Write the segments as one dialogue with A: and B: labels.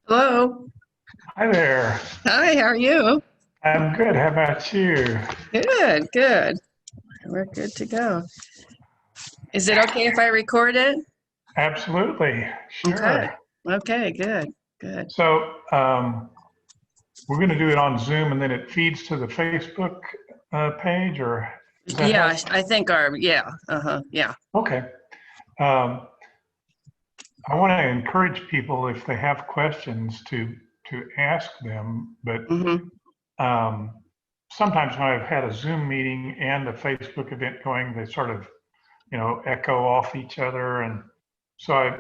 A: Hello.
B: Hi there.
A: Hi, how are you?
B: I'm good. How about you?
A: Good, good. We're good to go. Is it okay if I record it?
B: Absolutely.
A: Okay.
B: Sure.
A: Okay, good, good.
B: So we're going to do it on Zoom and then it feeds to the Facebook page, or is that how
A: Yeah,
B: it's?
A: I think yeah, yeah.
B: Okay. Um, I want to encourage people if they have questions to ask them, but
A: Mm-hmm.
B: um, sometimes when I've had a Zoom meeting and a Facebook event going, they sort of, echo off each other, and so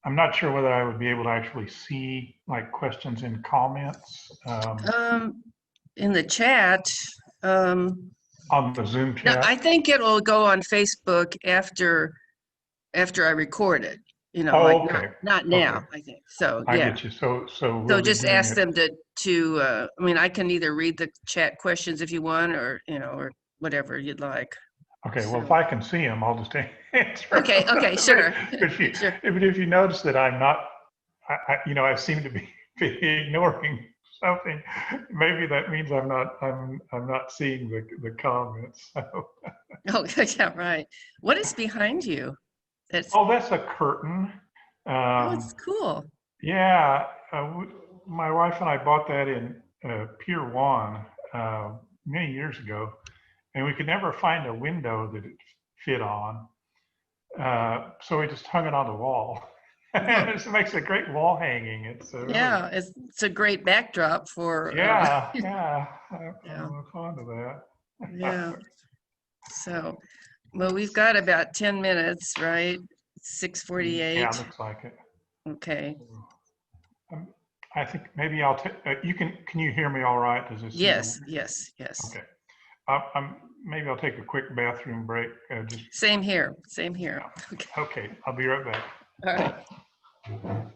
B: I'm not sure whether I would be able to actually see like questions and comments
A: Um, in the chat, um,
B: on the Zoom
A: no, I
B: chat.
A: think it'll go on Facebook after I record it. Like
B: Oh,
A: not
B: okay.
A: not
B: Okay.
A: now, I think. So
B: I
A: yeah.
B: get you. So
A: So
B: we'll be
A: just
B: doing
A: ask
B: it.
A: them I mean, I can either read the chat questions if you want, or whatever you'd like.
B: Okay. Well, if
A: So,
B: I can see them, I'll just answer
A: okay,
B: them.
A: okay, sure, sure.
B: If you notice that I'm not, I seem to be, be ignoring something. Maybe that means I'm not seeing the comments. So.
A: Oh, yeah, right. What is behind you? That's,
B: Oh, that's a curtain.
A: oh, it's
B: Um,
A: cool.
B: Yeah, my wife and I bought that in Pier 1 many years ago, and we could never find a window that it fit on. So we just hung it on the wall. And
A: Oh,
B: it makes a great wall hanging. It's really,
A: yeah, it's a great backdrop for,
B: yeah, yeah,
A: yeah,
B: I'm fond of that.
A: yeah. So, well, we've got about 10 minutes, right?
B: Yeah,
A: 6:48.
B: looks like it.
A: Okay.
B: Um, I think maybe I'll take, can you hear me all right? Does this seem to
A: Yes,
B: work?
A: yes, yes.
B: Okay. Maybe I'll take a quick bathroom break. Just
A: Same here, same here.
B: Yeah.
A: Okay.
B: Okay, I'll be right
A: All right.
B: back.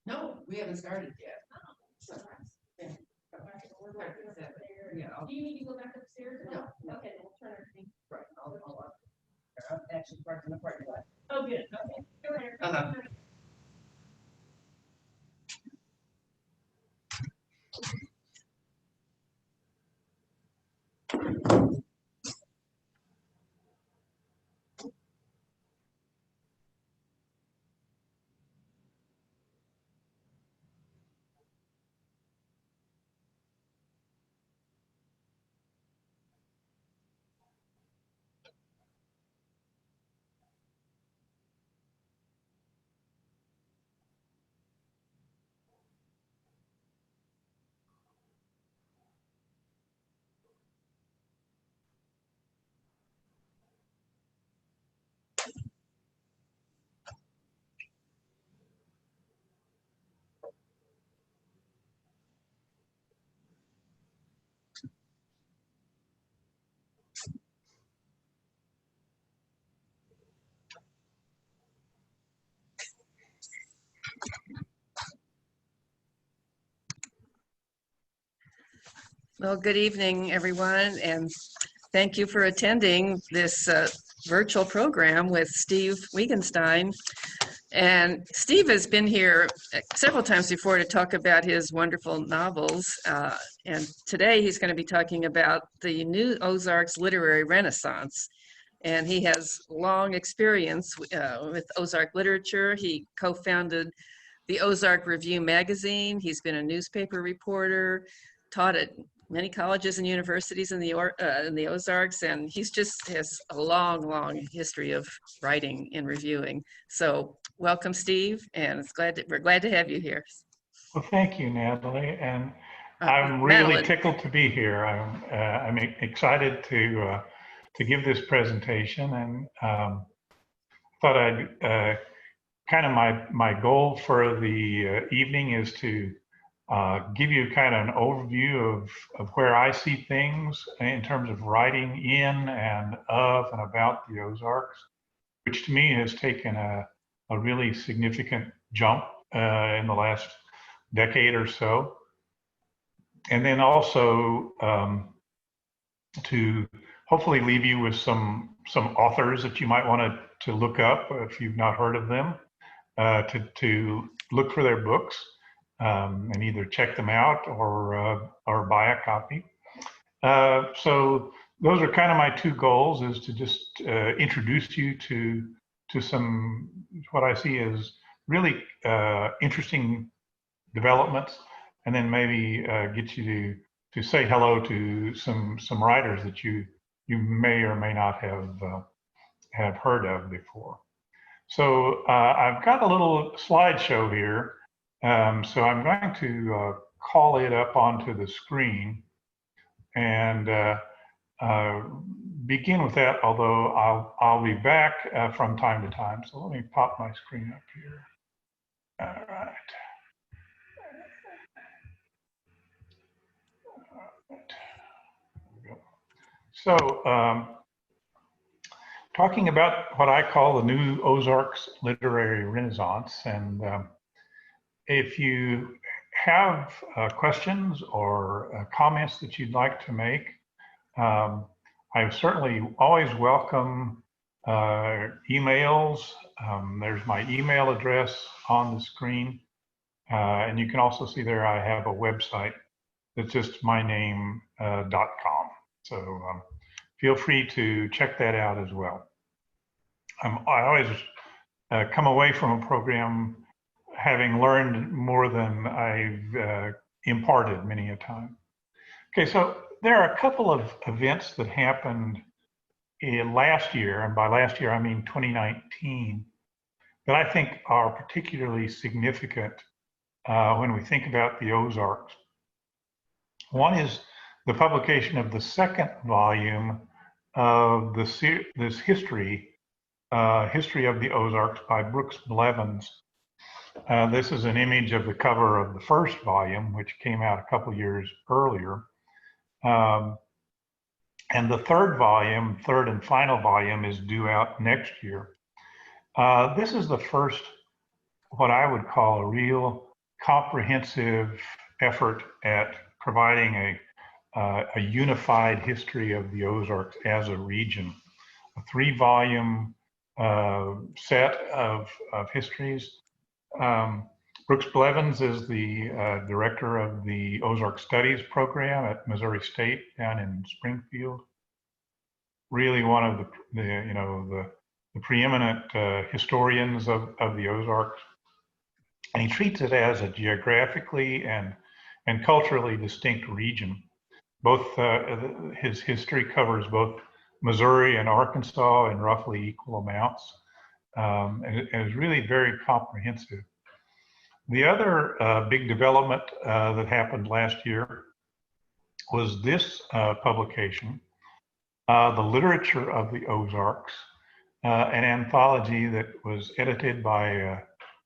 A: No, we haven't started yet. Yeah. Yeah,
C: Do you need to go back upstairs?
A: No.
C: Okay, then we'll turn our thing.
A: right, I'll actually park in the parking lot.
C: Oh, good, okay. Go ahead.
A: Uh-huh. Well, good evening, everyone, and thank you for attending this virtual program with Steve Wiegenstein. And Steve has been here several times before to talk about his wonderful novels. And today he's going to be talking about the new Ozarks literary renaissance. And he has long experience with Ozark literature. He co-founded the Ozark Review magazine. He's been a newspaper reporter, taught at many colleges and universities in the Ozarks, and he's just has a long history of writing and reviewing. So welcome, Steve, and we're glad to have you here.
B: Well, thank you, Natalie, and I'm really
A: Madeline.
B: tickled to be here. I'm excited to give this presentation, and thought I'd kind of my goal for the evening is to give you kind of an overview of where I see things in terms of writing in and of and about the Ozarks, which to me has taken a really significant jump in the last decade or so. And then also to hopefully leave you with some authors that you might want to look up if you've not heard of them, to look for their books. And either check them out or buy a copy. So those are kind of my two goals: is to just introduce you to some what I see as really interesting developments, and then maybe get you to say hello to some writers that you may or may not have heard of before. So I've got a little slideshow here. So I'm going to call it up onto the screen and begin with that, although I'll be back from time to time. So let me pop my screen up here. All right. There we go. So talking about what I call the new Ozarks literary renaissance, and if you have questions or comments that you'd like to make, I certainly always welcome emails. There's my email address on the screen. And you can also see there I have a website that's just myname.com. So feel free to check that out as well. I always come away from a program having learned more than I've imparted many a time. Okay, so there are a couple of events that happened in last year, and by last year I mean 2019, that I think are particularly significant when we think about the Ozarks. One is the publication of the second volume of this history of the Ozarks by Brooks Blevins. This is an image of the cover of the first volume, which came out a couple years earlier. And the third and final volume, is due out next year. This is the first, what I would call a real comprehensive effort at providing a unified history of the Ozarks as a region. A 3-volume set of histories. Brooks Blevins is the director of the Ozark Studies program at Missouri State down in Springfield. Really one of the preeminent historians of the Ozarks. And he treats it as a geographically and culturally distinct region. Both his history covers both Missouri and Arkansas in roughly equal amounts. And is really very comprehensive. The other big development that happened last year was this publication, The Literature of the Ozarks, an anthology that was edited by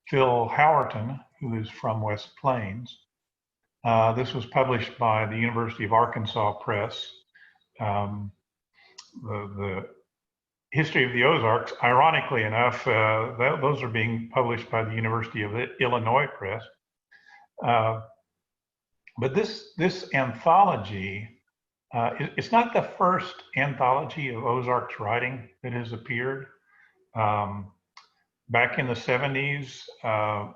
B: Phil Howerton, who is from West Plains. This was published by the University of Arkansas Press. The history of the Ozarks, ironically enough, those are being published by the University of Illinois Press. But this anthology, it's not the first anthology of Ozarks writing that has appeared. Um, Back in the 70s,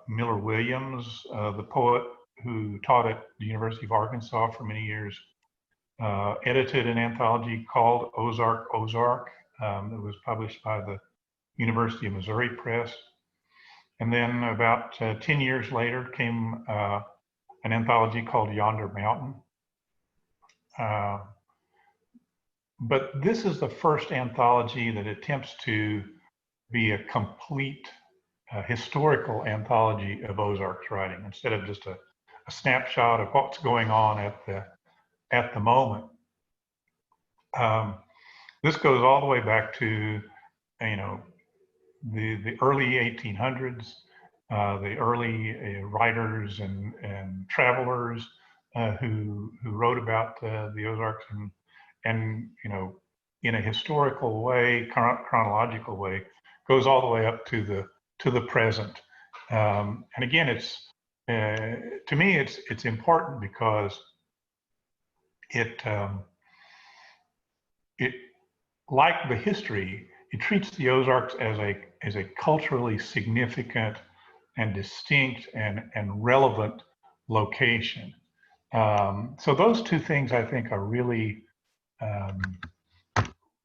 B: Miller Williams, the poet who taught at the University of Arkansas for many years, edited an anthology called Ozark, Ozark, that was published by the University of Missouri Press. And then about 10 years later came an anthology called Yonder Mountain. But this is the first anthology that attempts to be a complete historical anthology of Ozarks writing instead of just a snapshot of what's going on at the moment. This goes all the way back to, the early 1800s, the early writers and travelers who wrote about the Ozarks and in a historical way, chronological way, goes all the way up to the present. And again, it's to me it's important because it like the history, it treats the Ozarks as a culturally significant and distinct and relevant location. So those two things I think are really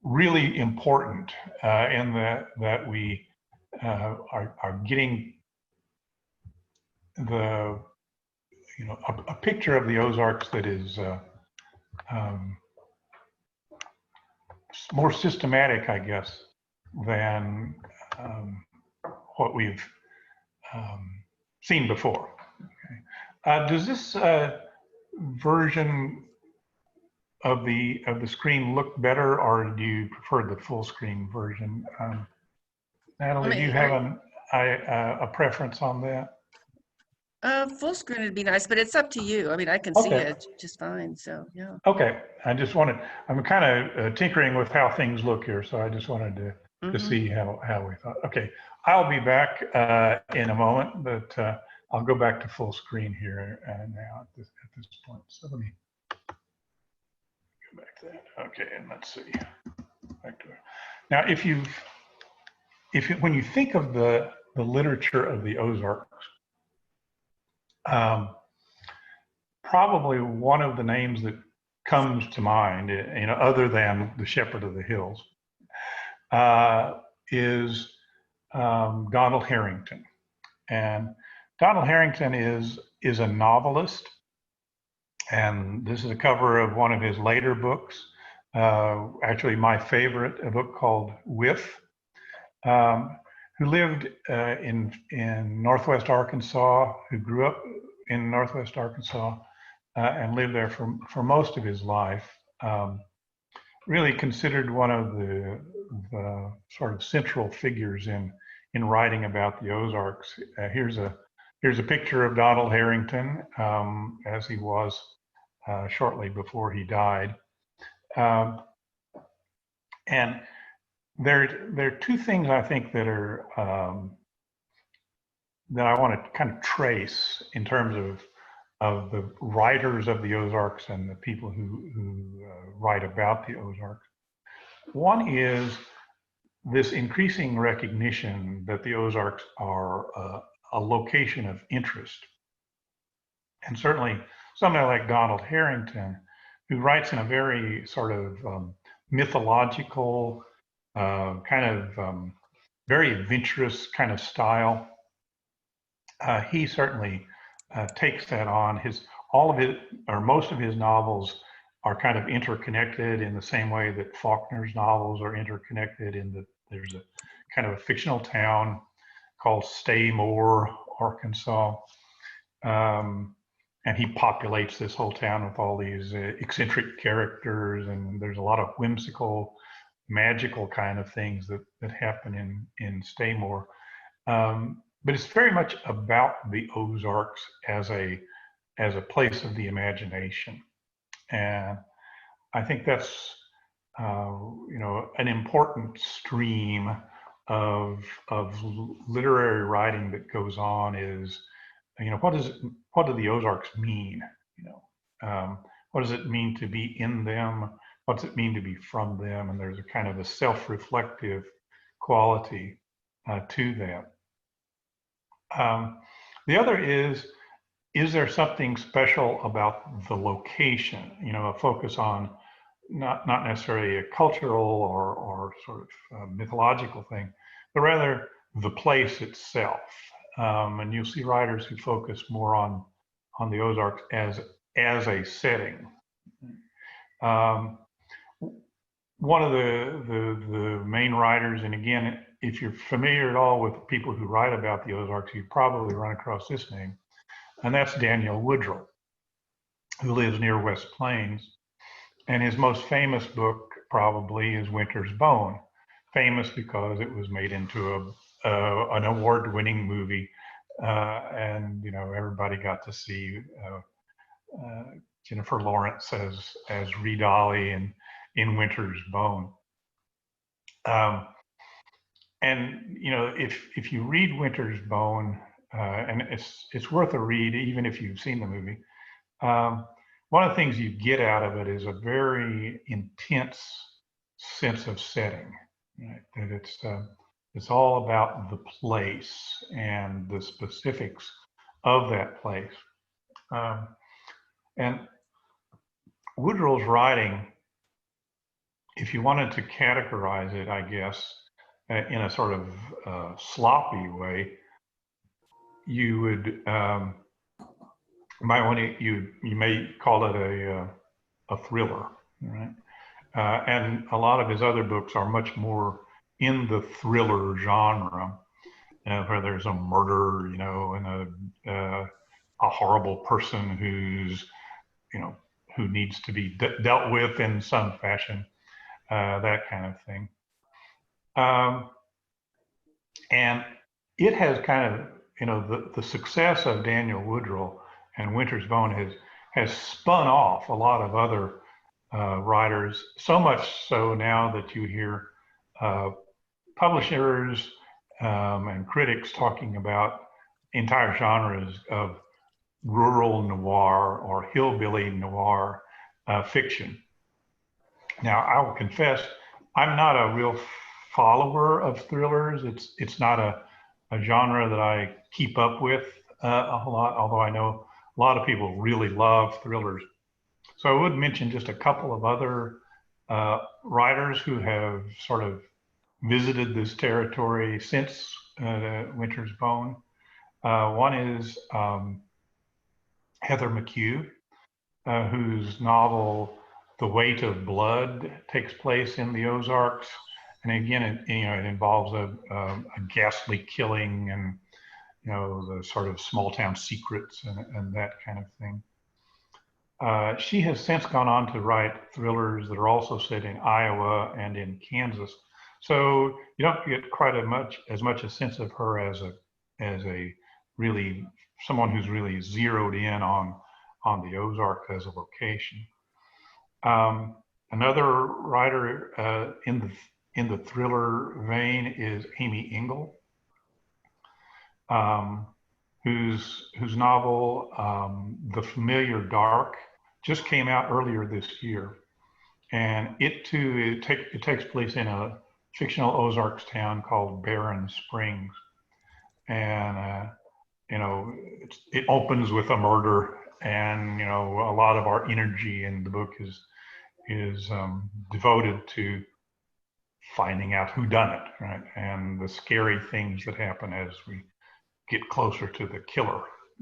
B: really important in that we are getting a picture of the Ozarks that is more systematic, I guess, than what we've seen before. Okay. Does this version of the screen look better, or do you prefer the full screen version? Natalie, do you have a preference on that?
A: Full screen would be nice, but it's up to you. I mean, I can see
B: Okay.
A: it just fine. So yeah.
B: Okay. I'm kind of tinkering with how things look here, so I just wanted to see how we thought. Okay, I'll be back in a moment, but I'll go back to full screen here now at this point. So let me go back to that. Okay, and let's see. Back to it. Now, when you think of the literature of the Ozarks, probably one of the names that comes to mind, other than the Shepherd of the Hills, is Donald Harrington. And Donald Harrington is a novelist, and this is a cover of one of his later books. Actually, my favorite, a book called With, who lived in Northwest Arkansas, who grew up in Northwest Arkansas and lived there for most of his life. Really considered one of the sort of central figures in writing about the Ozarks. Here's a picture of Donald Harrington as he was shortly before he died. And there are two things I think that are that I want to kind of trace in terms of the writers of the Ozarks and the people who write about the Ozarks. One is this increasing recognition that the Ozarks are a location of interest. And certainly somebody like Donald Harrington, who writes in a very sort of mythological, very adventurous kind of style. He certainly takes that on. Most of his novels are kind of interconnected in the same way that Faulkner's novels are interconnected in that there's a kind of a fictional town called Staymore, Arkansas. And he populates this whole town with all these eccentric characters, and there's a lot of whimsical, magical kind of things that happen in Staymore. But it's very much about the Ozarks as a place of the imagination. And I think that's an important stream of literary writing that goes on is, what do the Ozarks mean You know, what does it mean to be in them? What's it mean to be from them? And there's a kind of a self-reflective quality to that. The other is there something special about the location? You know, a focus on not necessarily a cultural or sort of mythological thing, but rather the place itself. And you'll see writers who focus more on the Ozarks as a setting. One of the main writers, and again, if you're familiar at all with people who write about the Ozarks, you probably run across this name, and that's Daniel Woodrell, who lives near West Plains. And his most famous book probably is Winter's Bone, famous because it was made into an award-winning movie, and you know everybody got to see Jennifer Lawrence as Ree Dolly in Winter's Bone. And you know, if you read Winter's Bone, and it's worth a read even if you've seen the movie. One of the things you get out of it is a very intense sense of setting. Right? That it's all about the place and the specifics of that place. And Woodrell's writing, if you wanted to categorize it, I guess, in a sort of sloppy way, you would you may call it a thriller, right? And a lot of his other books are much more in the thriller genre, where there's a murder, you know, and a horrible person who's, you know, who needs to be dealt with in some fashion, that kind of thing. And it has kind of, you know, the success of Daniel Woodrell and Winter's Bone has spun off a lot of other writers, so much so now that you hear publishers and critics talking about entire genres of rural noir or hillbilly noir fiction. Now, I will confess, I'm not a real follower of thrillers. It's not a genre that I keep up with a whole lot, although I know a lot of people really love thrillers. So I would mention just a couple of other writers who have sort of visited this territory since Winter's Bone. One is Heather McHugh, whose novel The Weight of Blood takes place in the Ozarks. And again, it involves a ghastly killing and, you know, the sort of small town secrets and that kind of thing. She has since gone on to write thrillers that are also set in Iowa and in Kansas. So you don't get quite as much a sense of her as a really someone who's really zeroed in on the Ozarks as a location. Another writer in the thriller vein is Amy Engel, whose novel The Familiar Dark just came out earlier this year, and it too it takes place in a fictional Ozarks town called Barren Springs, and you know it opens with a murder, and you know a lot of our energy in the book is devoted to finding out who done it, right, and the scary things that happen as we get closer to the killer,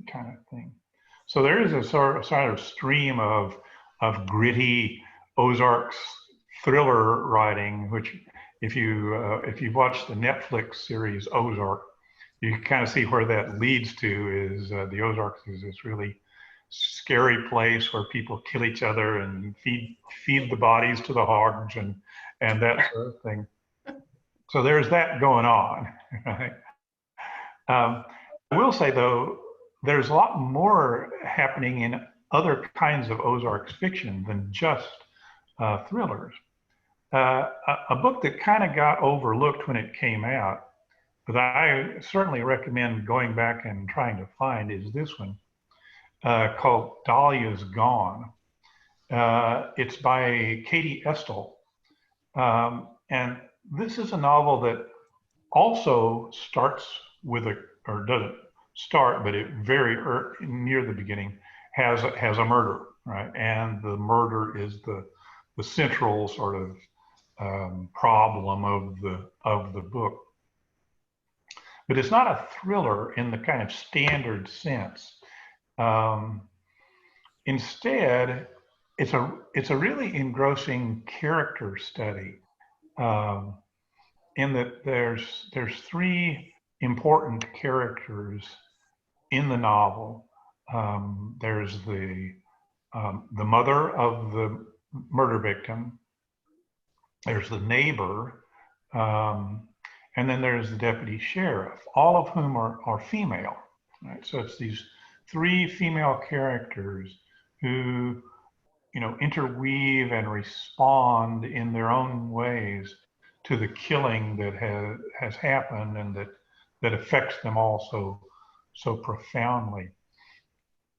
B: kind of thing. So there is a sort of stream of gritty Ozarks thriller writing, which if you watch the Netflix series Ozark, you can kind of see where that leads to. Is the Ozarks is this really scary place where people kill each other and feed the bodies to the hogs and that sort of thing. So there's that going on, right? I will say though, there's a lot more happening in other kinds of Ozarks fiction than just thrillers. A book that kind of got overlooked when it came out, but I certainly recommend going back and trying to find, is this one. called Dahlia's Gone. It's by Katie Estel. And this is a novel that also starts with or doesn't start, but it very near the beginning has a murder, right? And the murder is the central sort of problem of the book. But it's not a thriller in the kind of standard sense. Instead, it's a really engrossing character study. In that there's three important characters in the novel. There's the mother of the murder victim. There's the neighbor, and then there's the deputy sheriff. All of whom are female. Right? So it's these three female characters who, interweave and respond in their own ways to the killing that has happened and that affects them all so profoundly.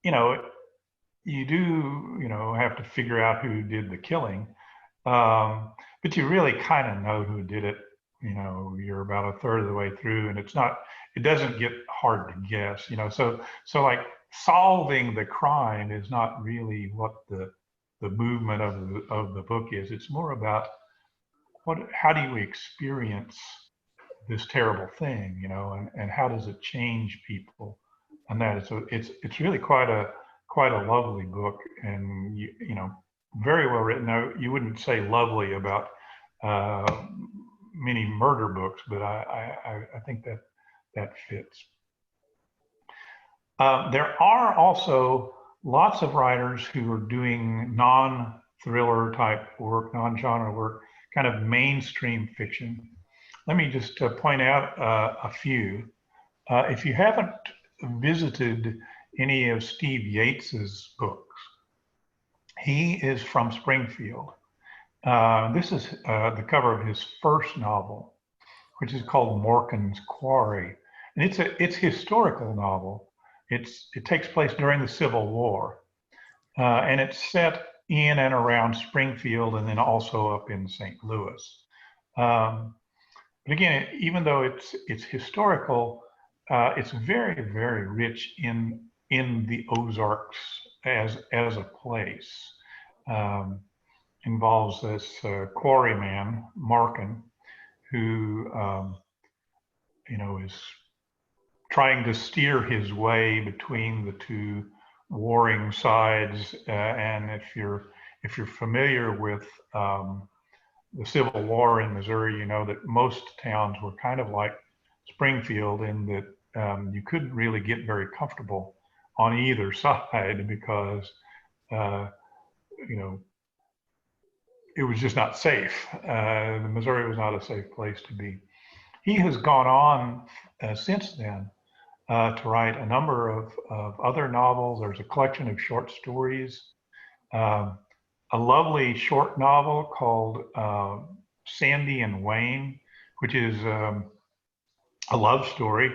B: You do, have to figure out who did the killing, but you really kind of know who did it. You're about a third of the way through, and it doesn't get hard to guess. So like solving the crime is not really what the movement of the book is. It's more about how do you experience this terrible thing, and how does it change people? And that it's really quite a lovely book, and very well written. Now, you wouldn't say lovely about many murder books, but I think that fits. There are also lots of writers who are doing non-thriller type work, non-genre work, kind of mainstream fiction. Let me just point out a few. If you haven't visited any of Steve Yates's books, he is from Springfield. This is the cover of his first novel, which is called Morgan's Quarry. And it's a historical novel. It takes place during the Civil War. And it's set in and around Springfield and then also up in St. Louis. But again, even though it's historical, it's very, very rich in the Ozarks as a place. Involves this quarryman, Markin, who is trying to steer his way between the two warring sides. And if you're familiar with the Civil War in Missouri, you know that most towns were kind of like Springfield in that you couldn't really get very comfortable on either side because it was just not safe. Missouri was not a safe place to be. He has gone on since then to write a number of other novels. There's a collection of short stories, a lovely short novel called Sandy and Wayne, which is a love story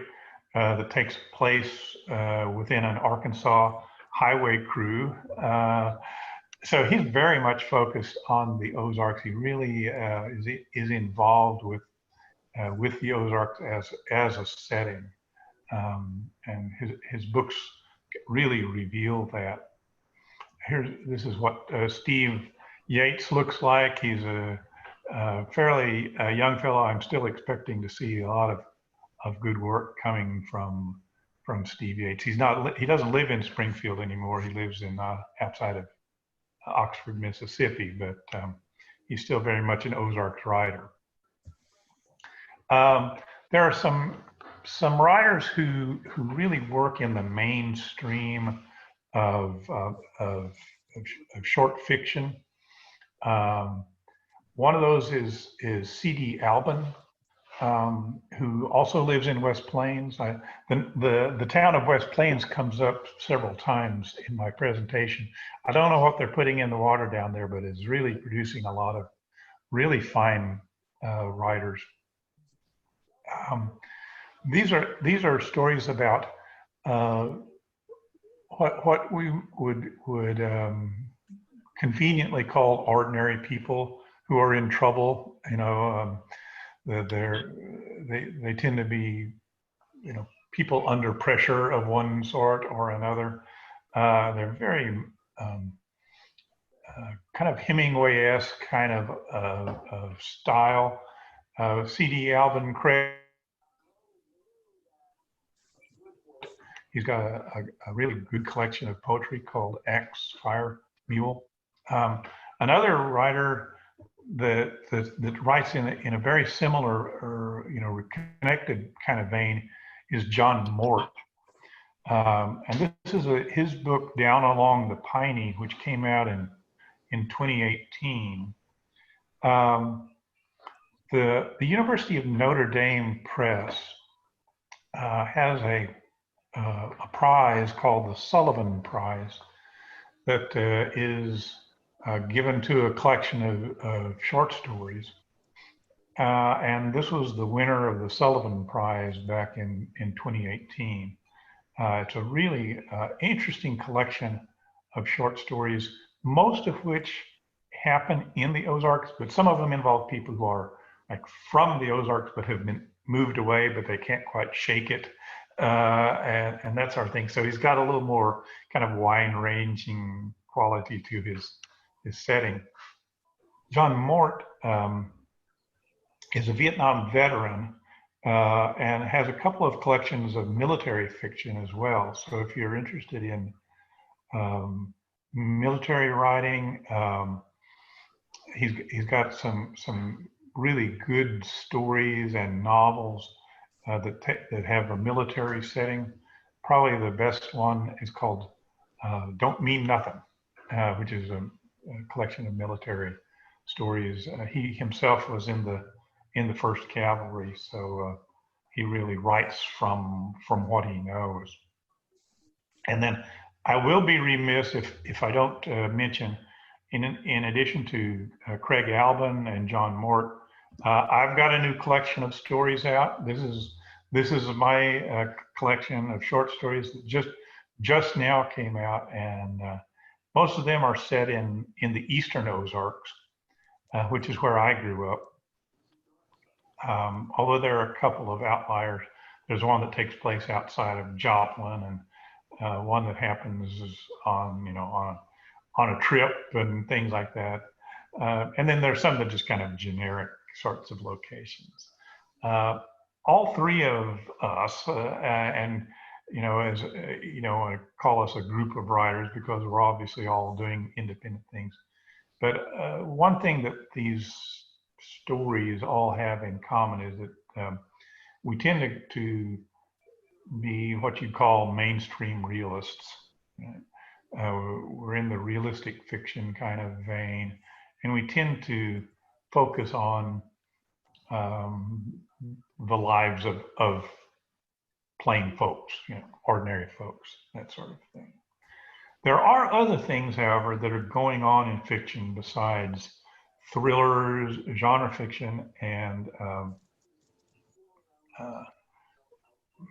B: that takes place within an Arkansas highway crew. So he's very much focused on the Ozarks. He really is involved with the Ozarks as a setting, and his books really reveal that. This is what Steve Yates looks like. He's a fairly young fellow. I'm still expecting to see a lot of good work coming from Steve Yates. He doesn't live in Springfield anymore. He lives in outside of Oxford, Mississippi, but he's still very much an Ozarks writer. There are some writers who really work in the mainstream of short fiction. One of those is C.D. Albin, who also lives in West Plains. The town of West Plains comes up several times in my presentation. I don't know what they're putting in the water down there, but it's really producing a lot of really fine writers. These are stories about what we would conveniently call ordinary people who are in trouble. They tend to be, people under pressure of one sort or another. They're very kind of Hemingway-esque kind of style. C.D. Alvin Craig, he's got a really good collection of poetry called Axe, Fire, Mule. Another writer that writes in a very similar or connected kind of vein is John Mort. And this is his book Down Along the Piney, which came out in 2018. The University of Notre Dame Press has a prize called the Sullivan Prize that is given to a collection of short stories. And this was the winner of the Sullivan Prize back in 2018. It's a really interesting collection of short stories, most of which happen in the Ozarks, but some of them involve people who are like from the Ozarks but have been moved away, but they can't quite shake it, and that sort of thing. So he's got a little more kind of wide-ranging quality to his setting. John Mort is a Vietnam veteran and has a couple of collections of military fiction as well. So if you're interested in military writing, he's got some really good stories and novels that have a military setting. Probably the best one is called Don't Mean Nothing, which is a collection of military stories. He himself was in the 1st Cavalry, so he really writes from what he knows. And then I will be remiss if I don't mention, in addition to Craig Albin and John Mort, I've got a new collection of stories out. This is my collection of short stories that just now came out, and most of them are set in the eastern Ozarks, which is where I grew up. Although there are a couple of outliers. There's one that takes place outside of Joplin, and one that happens on a trip and things like that. And then there's some that just kind of generic sorts of locations. All three of us, and as I call us a group of writers because we're obviously all doing independent things. But one thing that these stories all have in common is that we tend to be what you call mainstream realists. We're in the realistic fiction kind of vein, and we tend to focus on the lives of plain folks, ordinary folks, that sort of thing. There are other things, however, that are going on in fiction besides thrillers, genre fiction, and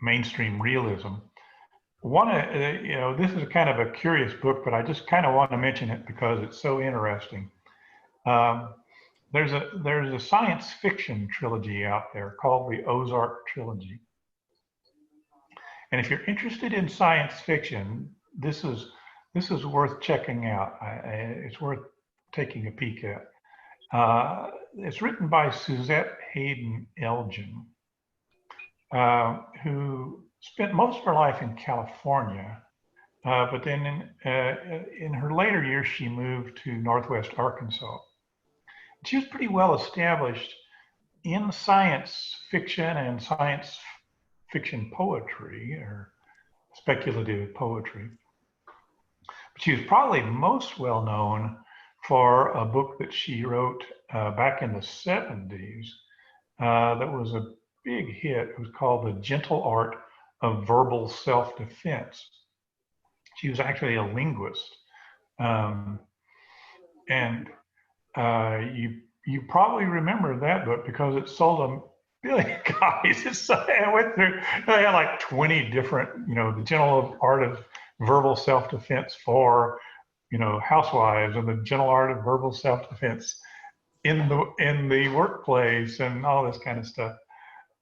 B: mainstream realism. One, this is kind of a curious book, but I just kind of want to mention it because it's so interesting. There's a science fiction trilogy out there called the Ozark trilogy. And if you're interested in science fiction, this is worth checking out. It's worth taking a peek at. It's written by Suzette Hayden Elgin, who spent most of her life in California, but then in her later years, she moved to Northwest Arkansas. She was pretty well established in science fiction and science fiction poetry, or speculative poetry. But she was probably most well known for a book that she wrote back in the 70s that was a big hit. It was called The Gentle Art of Verbal Self-Defense. She was actually a linguist. You probably remember that book because it sold a billion copies. It went through, they had like 20 different, The Gentle Art of verbal self-defense for, housewives, and the gentle art of verbal self-defense in the workplace, and all this kind of stuff.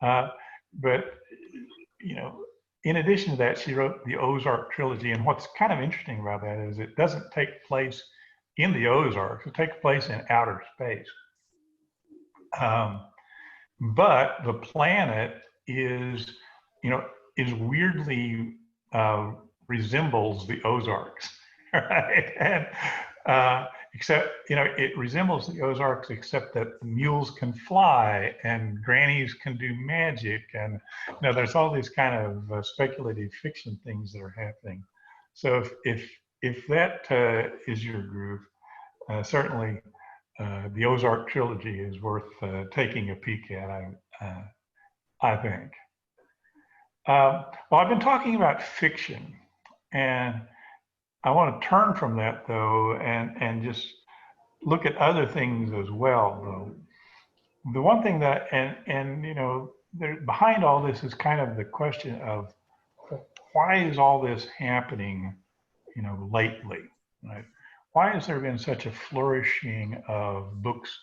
B: But in addition to that, she wrote the Ozark trilogy. And what's kind of interesting about that is it doesn't take place in the Ozarks. It takes place in outer space. But the planet is weirdly resembles the Ozarks, right? And except, it resembles the Ozarks, except that mules can fly and grannies can do magic. And, there's all these kind of speculative fiction things that are happening. So if that is your groove, certainly the Ozark trilogy is worth taking a peek at, I think. Well, I've been talking about fiction, and I want to turn from that, though, and just look at other things as well, though. The one thing that, behind all this is kind of the question of why is all this happening, lately, right? Why has there been such a flourishing of books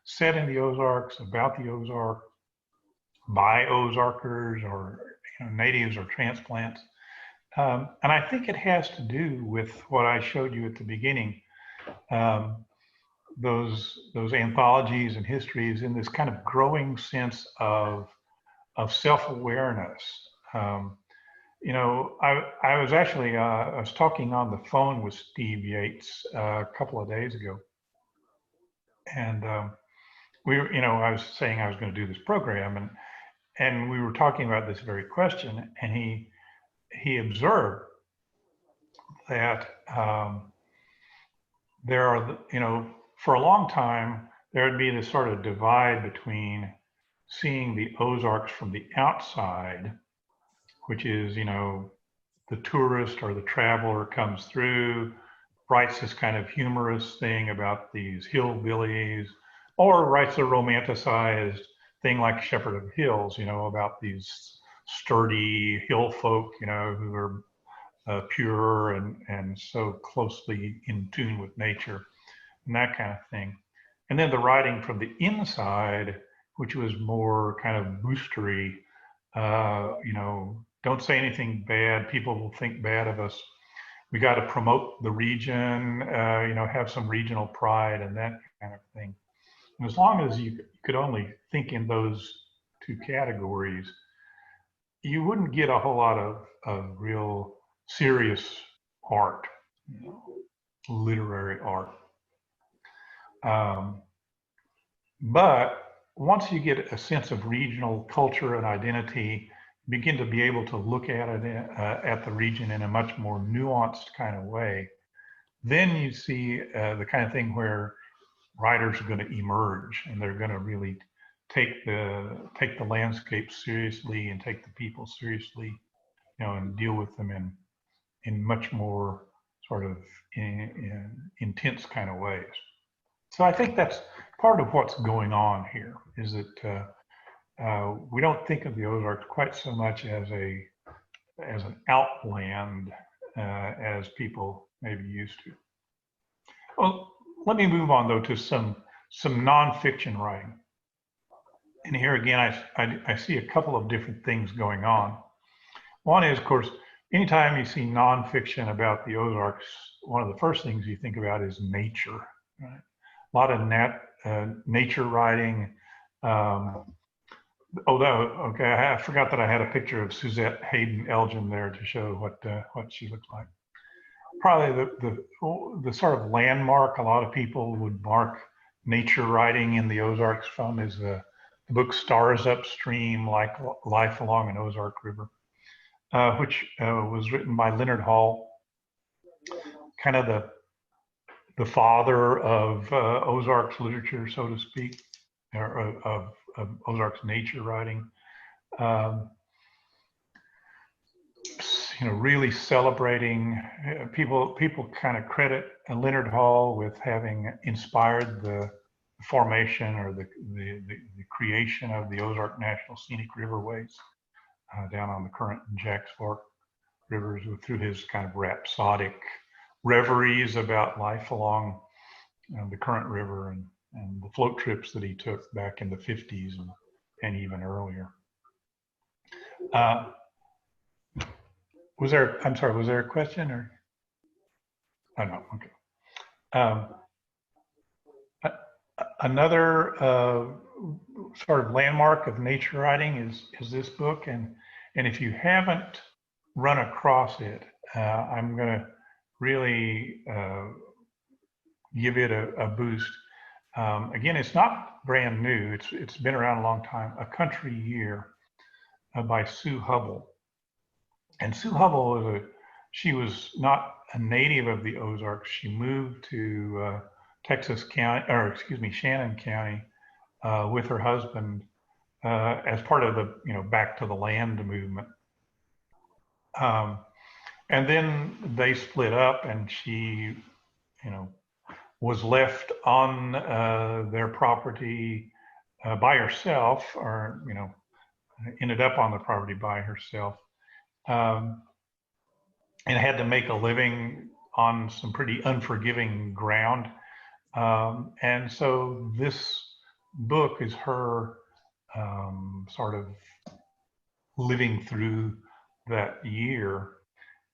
B: set in the Ozarks, about the Ozark, by Ozarkers or natives or transplants? And I think it has to do with what I showed you at the beginning, those anthologies and histories, in this kind of growing sense of self-awareness. I was actually I was talking on the phone with Steve Yates a couple of days ago, and we were, I was saying I was going to do this program, and we were talking about this very question, and he observed that there are, for a long time there would be this sort of divide between seeing the Ozarks from the outside, which is, the tourist or the traveler comes through, writes this kind of humorous thing about these hillbillies, or writes a romanticized thing like Shepherd of Hills, about these sturdy hill folk, who are pure and so closely in tune with nature, and that kind of thing. And then the writing from the inside, which was more kind of boostery, don't say anything bad, people will think bad of us. We got to promote the region, have some regional pride and that kind of thing. And as long as you could only think in those two categories, you wouldn't get a whole lot of real serious art, literary art. But once you get a sense of regional culture and identity, begin to be able to look at it, at the region in a much more nuanced kind of way, then you see the kind of thing where writers are going to emerge, and they're going to really take the landscape seriously and take the people seriously, and deal with them in much more sort of in intense kind of ways. So I think that's part of what's going on here, is that we don't think of the Ozarks quite so much as an outland as people may be used to. Well, let me move on though to some nonfiction writing. And here again, I see a couple of different things going on. One is, of course, anytime you see nonfiction about the Ozarks, one of the first things you think about is nature, right? A lot of nature writing. Although, okay, I forgot that I had a picture of Suzette Hayden Elgin there to show what she looks like. Probably the sort of landmark a lot of people would mark nature writing in the Ozarks from is the book Stars Upstream, like Life Along an Ozark River, which was written by Leonard Hall, kind of the father of Ozarks literature, so to speak, or of Ozarks nature writing. Really celebrating, people kind of credit Leonard Hall with having inspired the formation or the creation of the Ozark National Scenic Riverways down on the current Jacks Fork rivers through his kind of rhapsodic reveries about life along the current river and the float trips that he took back in the 50s and even earlier. Was there a question or? Oh, no, okay. Another sort of landmark of nature writing is this book, and if you haven't run across it, I'm going to really give it a boost. Again, it's not brand new. It's been around a long time. A Country Year by Sue Hubbell. And Sue Hubbell she was not a native of the Ozarks. She moved to Shannon County with her husband as part of the Back to the Land movement. And then they split up, and she, was left on their property by herself, or ended up on the property by herself, and had to make a living on some pretty unforgiving ground. And so this book is her sort of living through that year.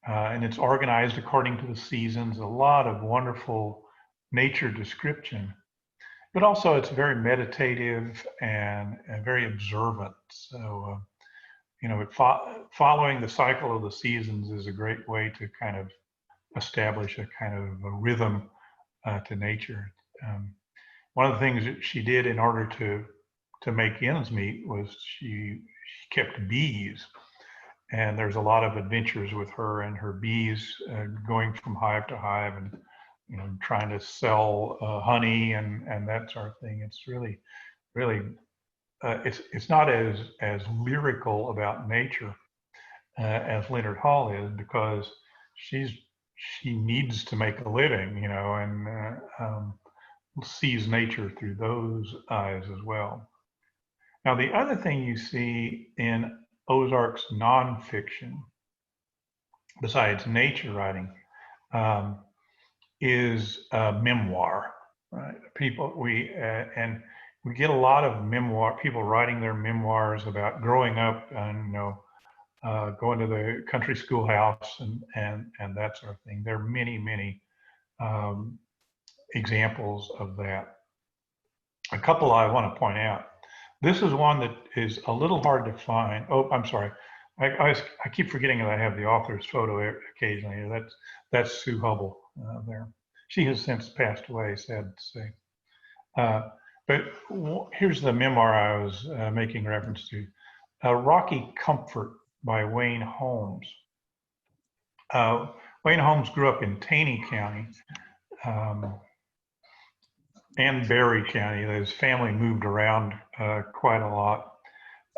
B: And it's organized according to the seasons, a lot of wonderful nature description, but also it's very meditative and very observant. So, following the cycle of the seasons is a great way to kind of establish a kind of a rhythm to nature. One of the things that she did in order to make ends meet was she kept bees. And there's a lot of adventures with her and her bees going from hive to hive and, trying to sell honey and that sort of thing. It's really, it's not as lyrical about nature as Leonard Hall is, because she needs to make a living, and sees nature through those eyes as well. Now, the other thing you see in Ozarks nonfiction, besides nature writing, is memoir. Right? We get a lot of people writing their memoirs about growing up and going to the country schoolhouse and that sort of thing. There are many examples of that. A couple I want to point out. This is one that is a little hard to find. Oh, I'm sorry. I keep forgetting that I have the author's photo occasionally. That's Sue Hubbell there. She has since passed away, sad to say. But here's the memoir I was making reference to. Rocky Comfort by Wayne Holmes. Wayne Holmes grew up in Taney County and Berry County. His family moved around quite a lot.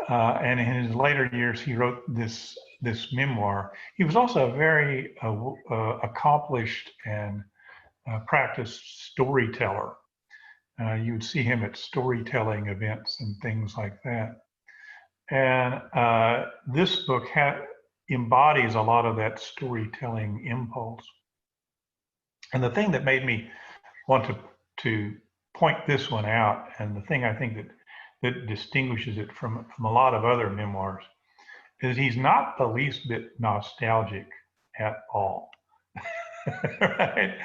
B: And in his later years, he wrote this memoir. He was also a very accomplished and practiced storyteller. You would see him at storytelling events and things like that. And this book embodies a lot of that storytelling impulse. And the thing that made me want to point this one out, and the thing I think that distinguishes it from a lot of other memoirs, is he's not the least bit nostalgic at all. Right?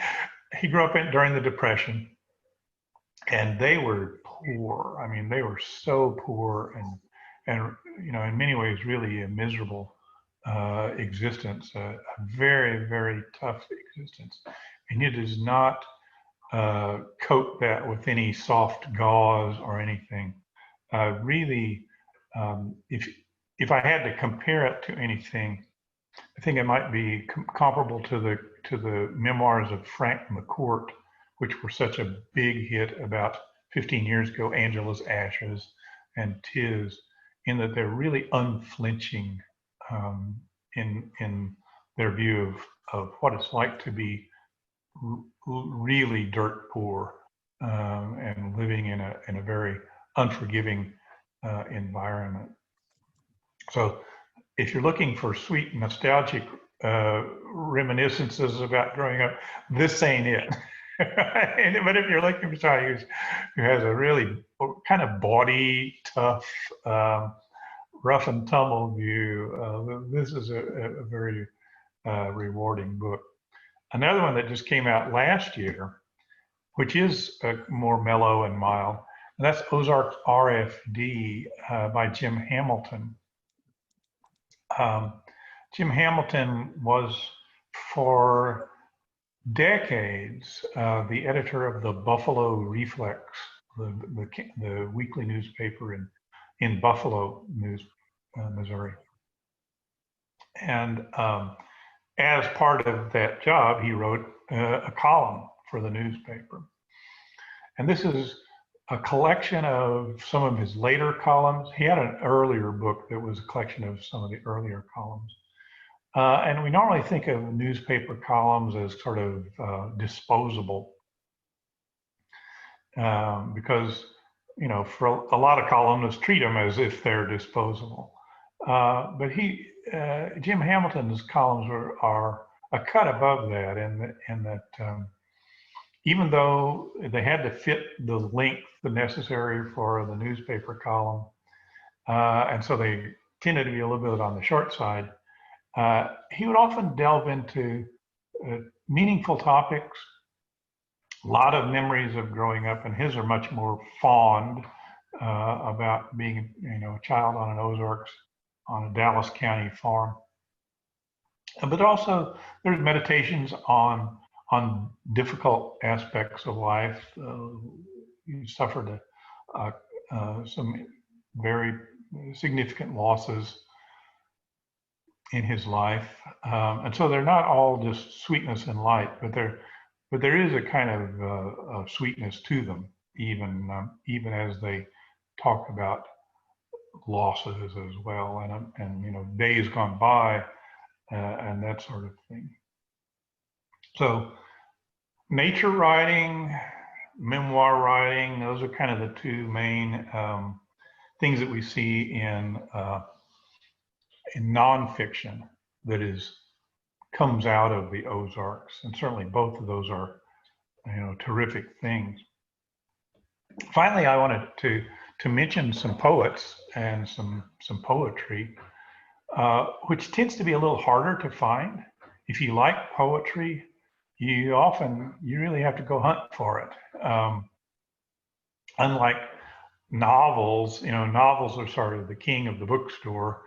B: He grew up during the Depression, and they were poor. I mean, they were so poor and in many ways really a miserable existence, a very, very tough existence. And he does not coat that with any soft gauze or anything. Really, if I had to compare it to anything, I think it might be comparable to the memoirs of Frank McCourt, which were such a big hit about 15 years ago, Angela's Ashes and Tis, in that they're really unflinching in their view of what it's like to be really dirt poor and living in a very unforgiving environment. So if you're looking for sweet nostalgic reminiscences about growing up. This ain't it. But if you're looking for somebody who has a really kind of bawdy, tough, rough and tumble view, this is a very rewarding book. Another one that just came out last year, which is more mellow and mild, and that's Ozark RFD by Jim Hamilton. Jim Hamilton was for decades the editor of the Buffalo Reflex, the weekly newspaper in Buffalo, Missouri. And as part of that job, he wrote a column for the newspaper. And this is a collection of some of his later columns. He had an earlier book that was a collection of some of the earlier columns. And we normally think of newspaper columns as sort of disposable because, you know, for a lot of columnists treat them as if they're disposable. But Jim Hamilton's columns are a cut above that, in that even though they had to fit the length necessary for the newspaper column, and so they tended to be a little bit on the short side, he would often delve into meaningful topics, a lot of memories of growing up, and his are much more fond about being, you know, a child on an Ozarks, on a Dallas County farm. But also there's meditations on difficult aspects of life. He suffered some very significant losses in his life, and so they're not all just sweetness and light, but there is a kind of sweetness to them, even as they talk about losses as well, and you know, days gone by, and that sort of thing. So nature writing, memoir writing, those are kind of the two main things that we see in nonfiction that comes out of the Ozarks, and certainly both of those are, you know, terrific things. Finally, I wanted to mention some poets and some poetry, which tends to be a little harder to find. If you like poetry, you really have to go hunt for it. Unlike novels, you know, novels are sort of the king of the bookstore.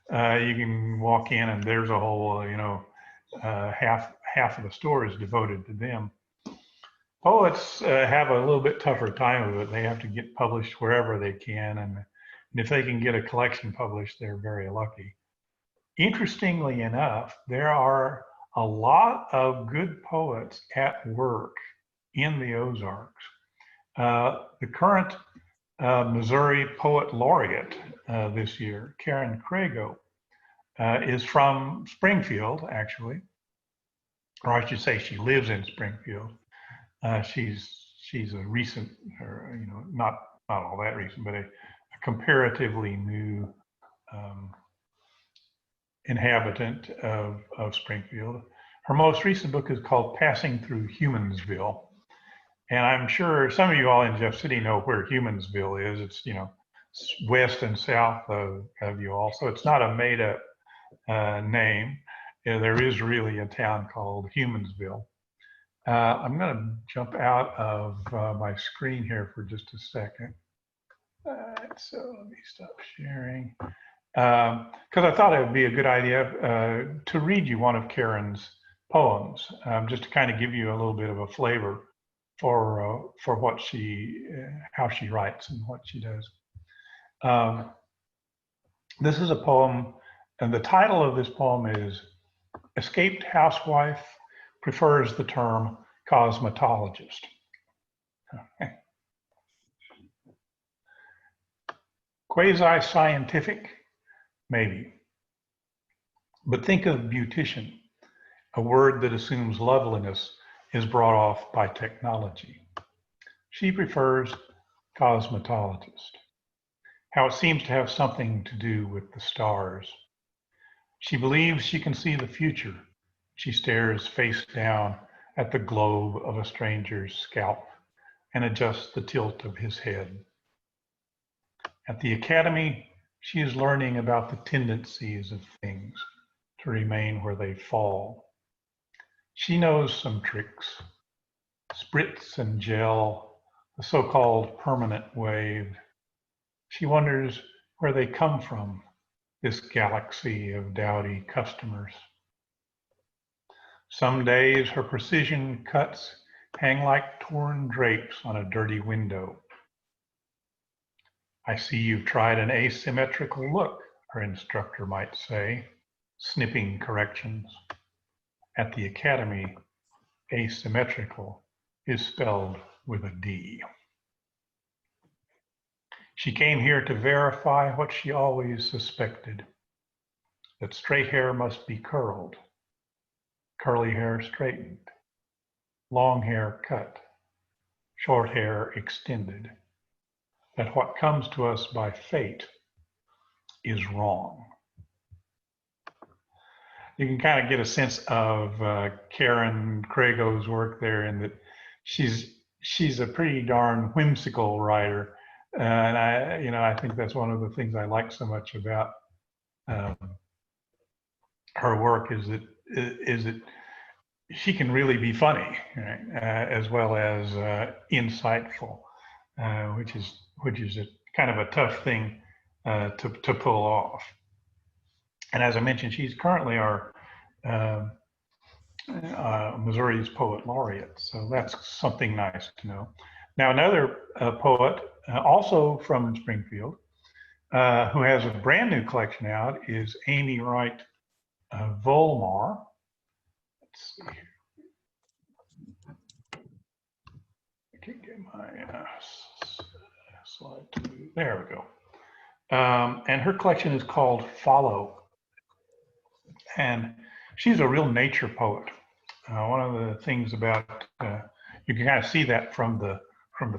B: You can walk in and there's a whole, you know, half of the store is devoted to them. Poets have a little bit tougher time of it. They have to get published wherever they can, and if they can get a collection published, they're very lucky. Interestingly enough, there are a lot of good poets at work in the Ozarks. The current Missouri Poet Laureate this year, Karen Crago, is from Springfield, actually, or I should say she lives in Springfield. She's a recent, or, you know, not all that recent, but a comparatively new inhabitant of Springfield. Her most recent book is called Passing Through Humansville. And I'm sure some of you all in Jeff City know where Humansville is. It's, you know, west and south of you all. So it's not a made up name. There is really a town called Humansville. I'm going to jump out of my screen here for just a second. So let me stop sharing. Because I thought it would be a good idea to read you one of Karen's poems, just to kind of give you a little bit of a flavor for what how she writes and what she does. This is a poem, and the title of this poem is "Escaped Housewife Prefers the Term Cosmetologist." Quasi-scientific, maybe. But think of beautician, a word that assumes loveliness is brought off by technology. She prefers cosmetologist. How it seems to have something to do with the stars. She believes she can see the future. She stares face down at the globe of a stranger's scalp and adjusts the tilt of his head. At the academy, she is learning about the tendencies of things to remain where they fall. She knows some tricks: spritz and gel, the so-called permanent wave. She wonders where they come from, this galaxy of dowdy customers. Some days her precision cuts hang like torn drapes on a dirty window. I see you've tried an asymmetrical look, her instructor might say, snipping corrections. At the academy, asymmetrical is spelled with a D. She came here to verify what she always suspected, that straight hair must be curled, curly hair straightened, long hair cut, short hair extended, that what comes to us by fate is wrong. You can kind of get a sense of Karen Crago's work there, in that she's a pretty darn whimsical writer, and I think that's one of the things I like so much about her work is that she can really be funny, right? As well as insightful, which is a kind of a tough thing to pull off. And as I mentioned, she's currently our Missouri's Poet Laureate, so that's something nice to know. Now, another poet, also from Springfield, who has a brand new collection out, is Amy Wright Volmar. Let's see here. I can't get my slide to move. There we go. And her collection is called Follow. And she's a real nature poet. One of the things about, you can kind of see that from the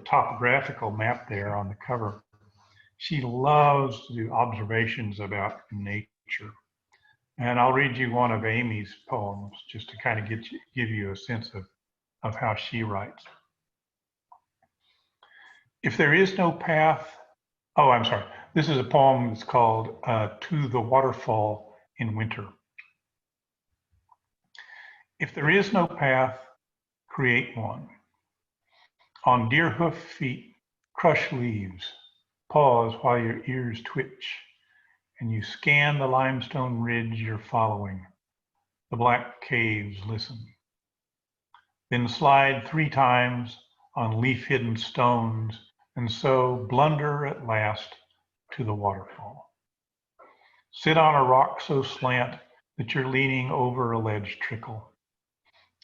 B: topographical map there on the cover. She loves to do observations about nature. And I'll read you one of Amy's poems just to kind of give you a sense of how she writes. If there is no path, oh, I'm sorry. This is a poem that's called To the Waterfall in Winter. If there is no path, create one. On deer hoof feet, crush leaves, pause while your ears twitch, and you scan the limestone ridge you're following. The black caves listen. Then slide 3 times on leaf-hidden stones, and so blunder at last to the waterfall. Sit on a rock so slant that you're leaning over a ledge trickle,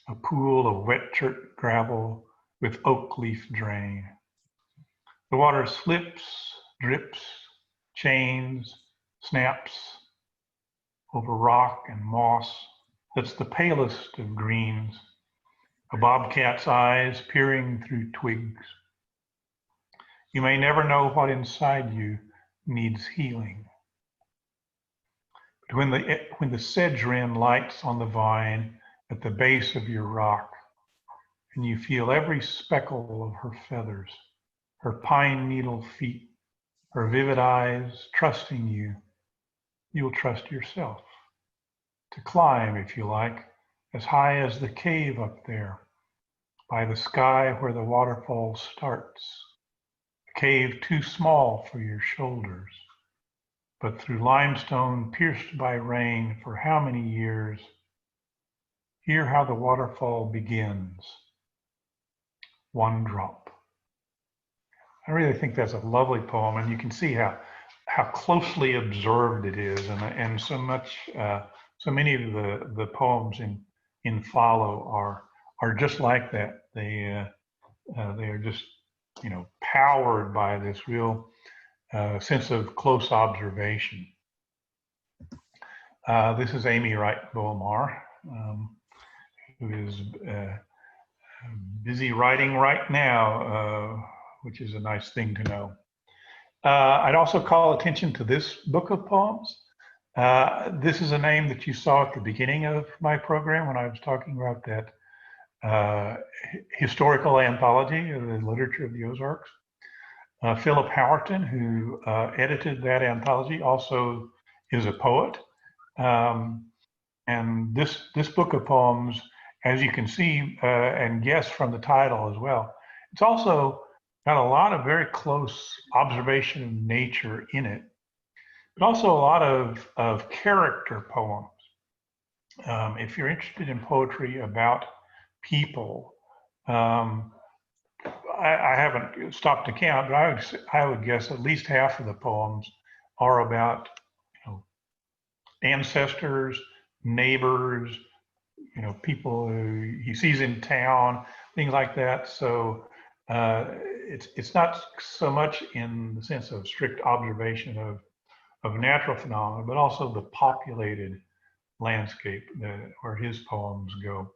B: a pool of wet chert gravel with oak leaf drain. The water slips, drips, chains, snaps over rock and moss that's the palest of greens, a bobcat's eyes peering through twigs. You may never know what inside you needs healing. But when the sedge wren lights on the vine at the base of your rock, and you feel every speckle of her feathers, her pine needle feet, her vivid eyes trusting you, you'll trust yourself to climb, if you like, as high as the cave up there, by the sky where the waterfall starts, a cave too small for your shoulders, but through limestone pierced by rain for how many years, hear how the waterfall begins. One drop. I really think that's a lovely poem, and you can see how closely observed it is, and so many of the poems in Follow are just like that. They are just powered by this real sense of close observation. This is Amy Wright Volmar, who is busy writing right now, which is a nice thing to know. I'd also call attention to this book of poems. This is a name that you saw at the beginning of my program when I was talking about that historical anthology of the literature of the Ozarks. Philip Howerton, who edited that anthology, also is a poet. And this book of poems, as you can see and guess from the title as well, it's also got a lot of very close observation of nature in it, but also a lot of character poems. If you're interested in poetry about people, I haven't stopped to count, but I would guess at least half of the poems are about, you know, ancestors, neighbors, you know, people who he sees in town, things like that. So it's not so much in the sense of strict observation of natural phenomena, but also the populated landscape where his poems go.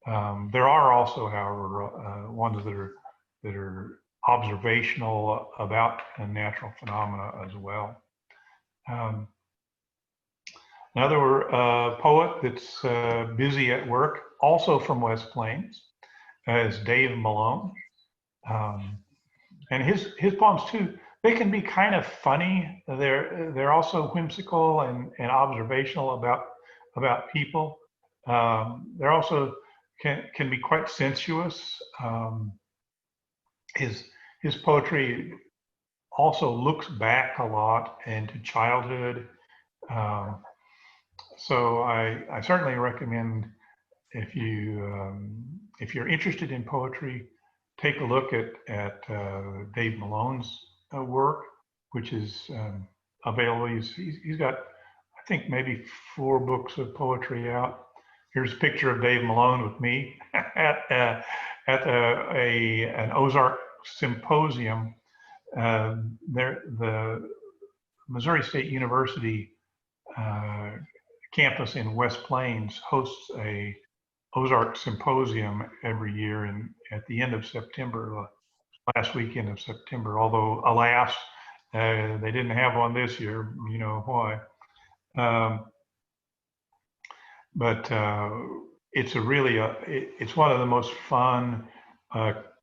B: There are also, however, ones that are observational about natural phenomena as well. Another poet that's busy at work, also from West Plains, is Dave Malone. And his poems too, they can be kind of funny. They're also whimsical and observational about people. They're also can be quite sensuous. His poetry also looks back a lot into childhood. So I certainly recommend if you're interested in poetry, take a look at Dave Malone's work, which is available. He's got, I think, maybe 4 books of poetry out. Here's a picture of Dave Malone with me at an Ozark symposium. The Missouri State University campus in West Plains hosts a Ozark symposium every year at the end of September, last weekend of September, although alas, they didn't have one this year, you know why. But it's it's one of the most fun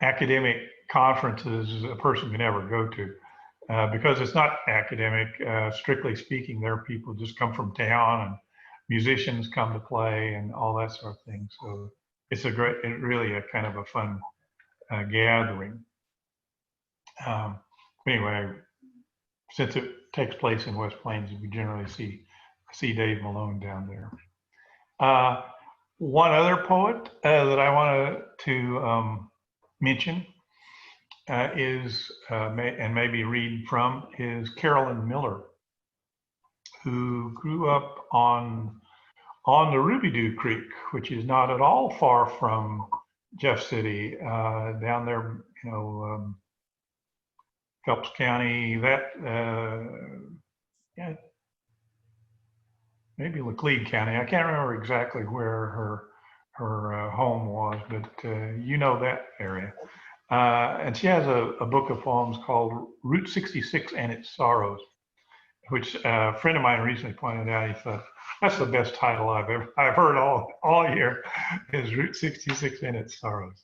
B: academic conferences a person can ever go to. Because it's not academic, strictly speaking, there are people just come from town and musicians come to play and all that sort of thing. So it's really a kind of a fun gathering. Anyway, since it takes place in West Plains, we generally see Dave Malone down there. One other poet that I wanted to mention is, and maybe read from, is Carolyn Miller, who grew up on the Ruby-Doo Creek, which is not at all far from Jeff City, down there, you know, Phelps County, yeah, maybe Laclede County. I can't remember exactly where her home was, but you know that area. And she has a book of poems called Route 66 and Its Sorrows, which a friend of mine recently pointed out. He thought, that's the best title I've heard all year, is Route 66 and Its Sorrows.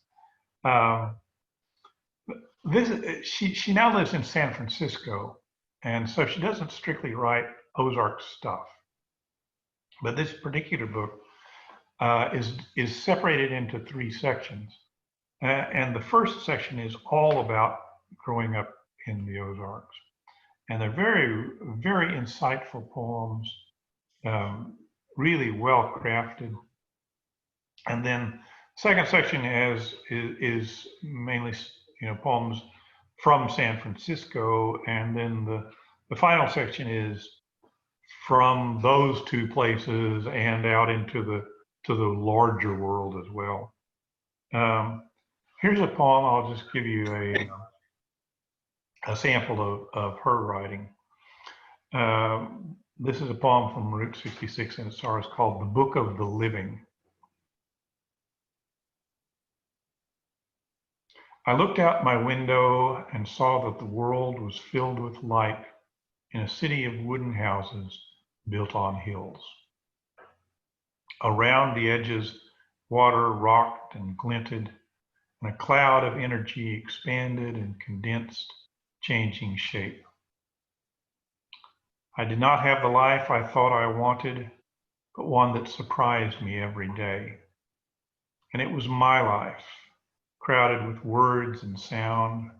B: She now lives in San Francisco, and so she doesn't strictly write Ozark stuff. But this particular book is separated into 3 sections. And the first section is all about growing up in the Ozarks. And they're very, very insightful poems, really well crafted. And then second section is mainly, you know, poems from San Francisco. And then the final section is from those 2 places and out into the larger world as well. Here's a poem. I'll just give you a sample of her writing. This is a poem from Route 66 and Its Sorrows called The Book of the Living. I looked out my window and saw that the world was filled with light in a city of wooden houses built on hills. Around the edges, water rocked and glinted, and a cloud of energy expanded and condensed, changing shape. I did not have the life I thought I wanted, but one that surprised me every day. And it was my life, crowded with words and sound,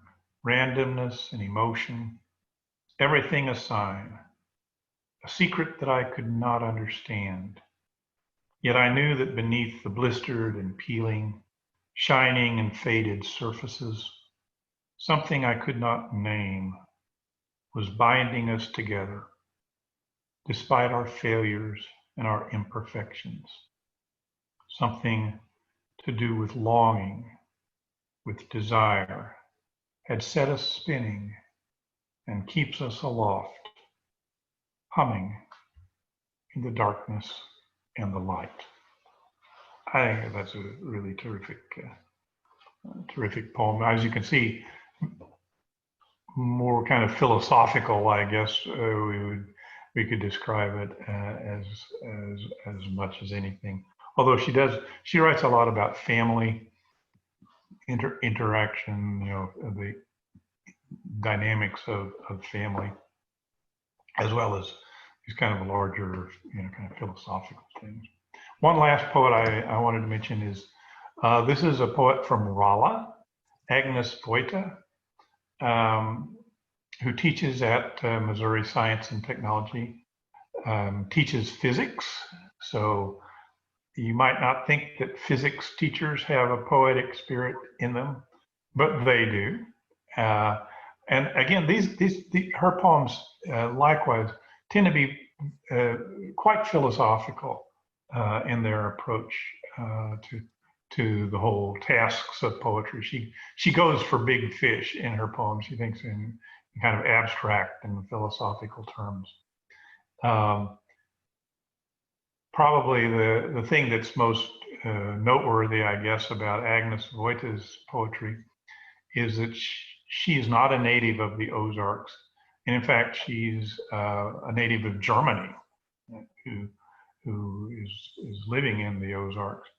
B: randomness and emotion, everything a sign, a secret that I could not understand. Yet I knew that beneath the blistered and peeling, shining and faded surfaces, something I could not name was binding us together, despite our failures and our imperfections. Something to do with longing, with desire, had set us spinning and keeps us aloft, humming in the darkness and the light. I think that's a really terrific poem. As you can see, more kind of philosophical, I guess we could describe it as much as anything. Although she writes a lot about family interaction, the dynamics of family, as well as these kind of larger, kind of philosophical things. One last poet I wanted to mention is, this is a poet from Rolla, Agnes Voita, who teaches at Missouri Science and Technology, teaches physics. So you might not think that physics teachers have a poetic spirit in them, but they do. And again, her poems likewise tend to be quite philosophical in their approach to the whole tasks of poetry. She goes for big fish in her poems. She thinks in kind of abstract and philosophical terms. Probably the thing that's most noteworthy, I guess, about Agnes Voita's poetry is that she is not a native of the Ozarks. And in fact, she's a native of Germany who is living in the Ozarks.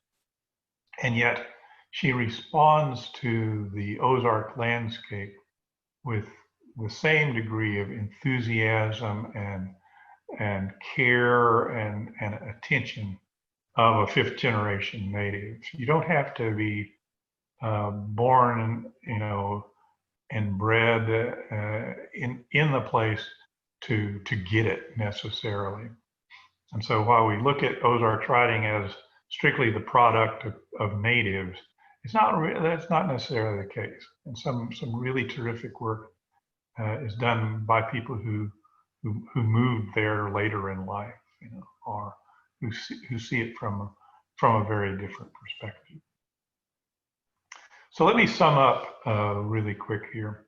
B: And yet she responds to the Ozark landscape with the same degree of enthusiasm and care and attention of a fifth generation native. You don't have to be born, and bred in the place to get it necessarily. And so while we look at Ozarks writing as strictly the product of natives, that's not necessarily the case. And some really terrific work is done by people who moved there later in life, or who see it from a very different perspective. So let me sum up really quick here.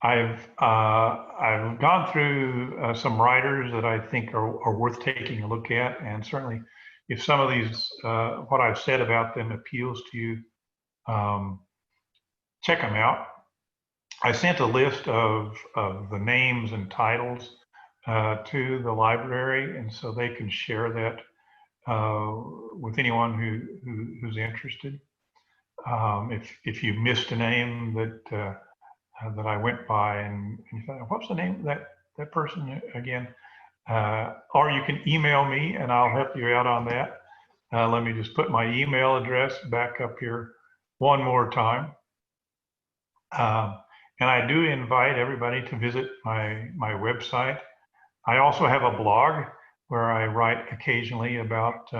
B: I've gone through some writers that I think are worth taking a look at, and certainly if some of these what I've said about them appeals to you, check them out. I sent a list of the names and titles to the library, and so they can share that with anyone who's interested. If you missed a name that I went by and you thought, what's the name of that person again? Or you can email me and I'll help you out on that. Let me just put my email address back up here one more time. And I do invite everybody to visit my website. I also have a blog where I write occasionally about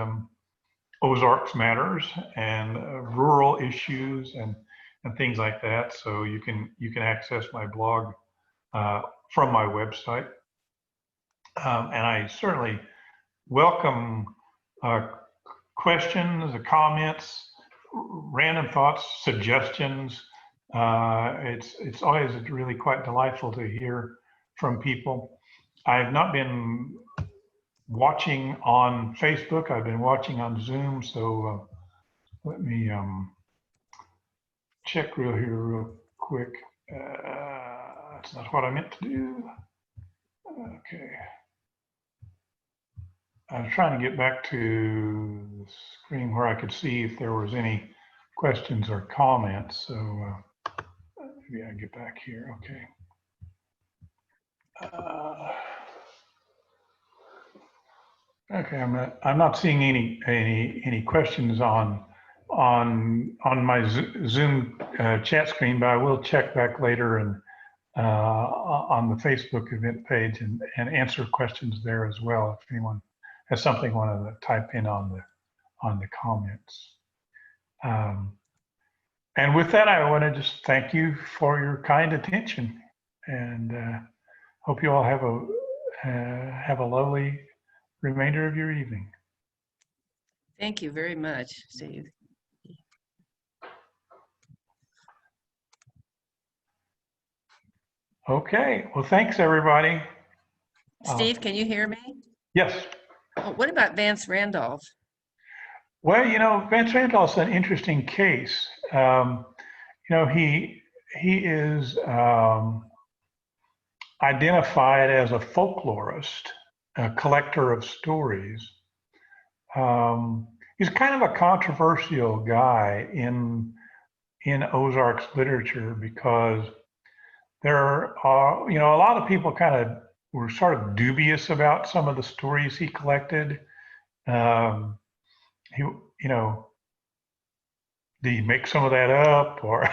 B: Ozarks matters and rural issues and things like that. So you can access my blog from my website. And I certainly welcome questions, comments, random thoughts, suggestions. It's always really quite delightful to hear from people. I've not been watching on Facebook. I've been watching on Zoom. So let me check real quick. That's not what I meant to do. Okay. I was trying to get back to the screen where I could see if there was any questions or comments. So maybe I get back here. Okay. Okay, I'm not seeing any questions on my Zoom chat screen, but I will check back later and on the Facebook event page and answer questions there as well if anyone has something they want to type in on the comments. And with that, I want to just thank you for your kind attention, and hope you all have a lovely remainder of your evening.
A: Thank you very much, Steve.
B: Okay, well, thanks everybody.
A: Steve, can you hear me?
B: Yes.
A: Oh, what about Vance Randolph?
B: Well, Vance Randolph's an interesting case. He is identified as a folklorist, a collector of stories. He's kind of a controversial guy in Ozarks literature because there are, a lot of people kind of were sort of dubious about some of the stories he collected. He, did he make some of that up, or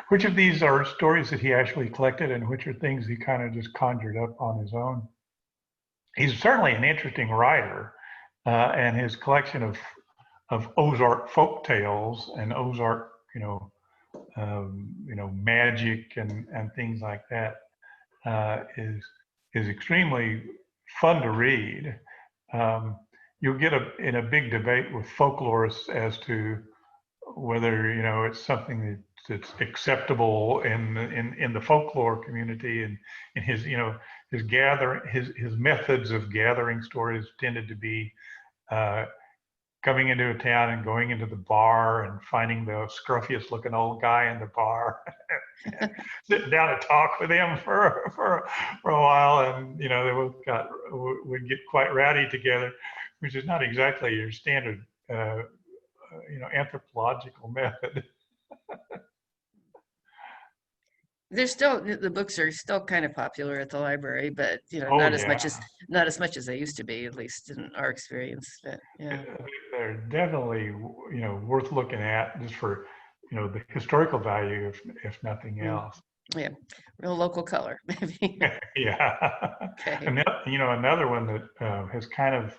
B: which of these are stories that he actually collected, and which are things he kind of just conjured up on his own? He's certainly an interesting writer, and his collection of Ozark folk tales and Ozark, magic and things like that is extremely fun to read. You'll get in a big debate with folklorists as to whether it's something that's acceptable in the folklore community, and his his methods of gathering stories tended to be coming into a town and going into the bar and finding the scruffiest looking old guy in the bar, sitting down to talk with him for a while, and they would get quite rowdy together, which is not exactly your standard anthropological method.
A: The books are still kind of popular at the library, but
B: Oh,
A: not
B: yeah.
A: as much as they used to be, at least in our experience. But yeah,
B: They're definitely worth looking at just for the historical value, if nothing else.
A: Yeah, real local color, maybe.
B: Yeah.
A: Okay.
B: And another one that has kind of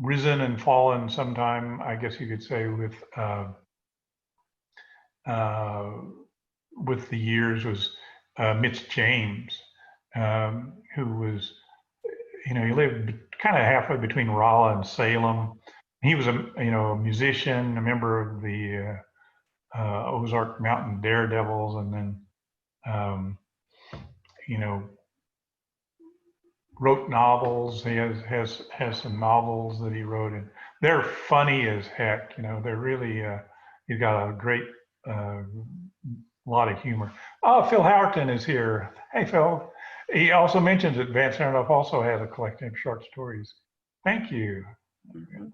B: risen and fallen sometime, I guess you could say, with the years was Mitch James, who was, he lived kind of halfway between Rolla and Salem. He was a musician, a member of the Ozark Mountain Daredevils, and then wrote novels. He has some novels that he wrote, and they're funny as heck. They're really he's got a great lot of humor. Oh, Phil Howerton is here. Hey, Phil. He also mentions that Vance Randolph also has a collection of short stories. Thank you.
A: Mm-hmm.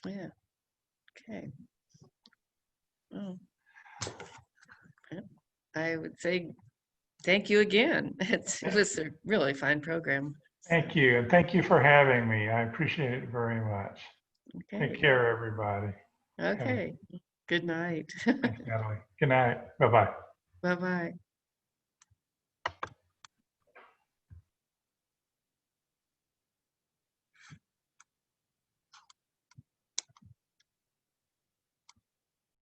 A: Yeah. Okay. Oh. I would say thank you again. It was a really fine program.
B: Thank you. And thank you for having me. I appreciate it very much.
A: Okay.
B: Take care, everybody.
A: Okay. Good night.
B: Thanks, Natalie. Good night. Bye-bye.
A: Bye-bye.